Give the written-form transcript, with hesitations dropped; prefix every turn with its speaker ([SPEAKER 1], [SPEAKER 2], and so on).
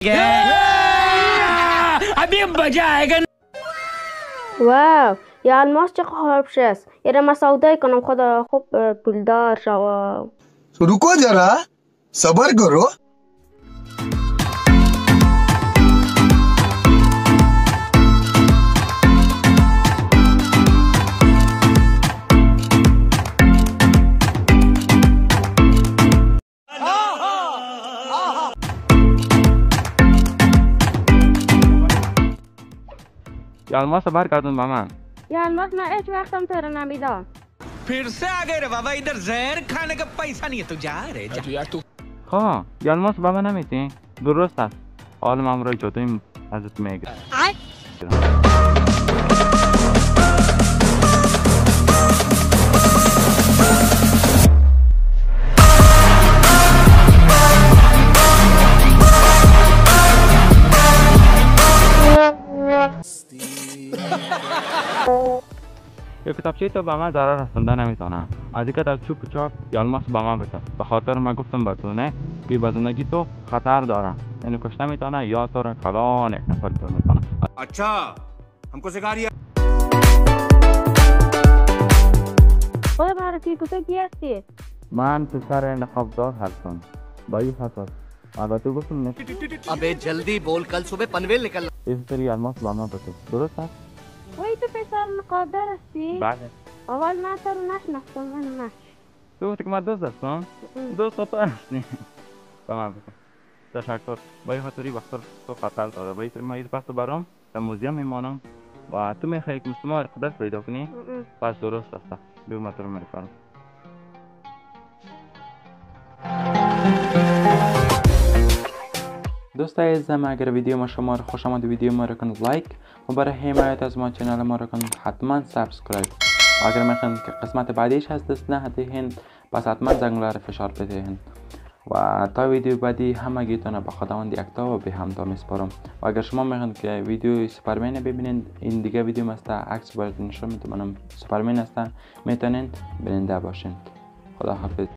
[SPEAKER 1] अभी मजा आएगा.
[SPEAKER 2] واو یا الماس چه خوب است یه ما سودای کنم خدا خوب پولدار شو.
[SPEAKER 3] रुको जरा सबर करो.
[SPEAKER 4] या अलमास बाहर कर दूं मामा.
[SPEAKER 2] या الماس मैं इस वक्त हम तेरा नाम ही दा
[SPEAKER 1] फिर से आ गए रे बाबा. इधर जहर खाने का पैसा नहीं है. तू जा रे जा. यार तू
[SPEAKER 4] ها या अलमास बाबा نمیتی درست است. حال ما امروز جدیم ازت میگم. یه کتابچه تو با من ضرر رسونده نمیتونم. از اینکه در چوب چاپ یا الماس با من بده. به خاطر من گفتم به تو نه که به زندگی تو خطر داره. یعنی کش نمیتونه یا تو را کلان یک نفر تو میتونه.
[SPEAKER 1] अच्छा हमको सिखा रही है.
[SPEAKER 2] خدا بارکی کجا گیستی
[SPEAKER 4] من پسر نقابدار هستم. با این خاطر البته گفتم نه.
[SPEAKER 1] अबे जल्दी बोल. कल सुबह पनवेल निकलना.
[SPEAKER 4] این سری الماس با من بده. درست است؟
[SPEAKER 2] وای تو پسر مقدر هستی
[SPEAKER 4] بله.
[SPEAKER 2] اول من تو رو نشناختم من نه
[SPEAKER 4] تو که من دوست هستم. دوست تو هستی. با من بده. تشکر. با این خاطری وقت تو خطر داره. با این ما این وقت برام در موزیم میمانم و تو میخوای که مستمر قدرت پیدا کنی. پس درست است. بیو ما تو رو میفرم. دوستای عزیزم اگر ویدیو ما شما رو خوش آمد ویدیو ما رو کنید لایک و برای حمایت از ما چنل ما رو کنید حتما سابسکرایب. اگر میخواین که قسمت بعدیش از دست ندهین پس حتما زنگوله رو فشار بدهین و تا ویدیو بعدی همگیتون به خداوند یکتا و به همتا میسپارم. و اگر شما میخواین که ویدیو سوپرمن ببینید این دیگه ویدیو است عکس براتون نشون میدم سوپرمن است میتونین ببیننده باشین. خدا حافظ.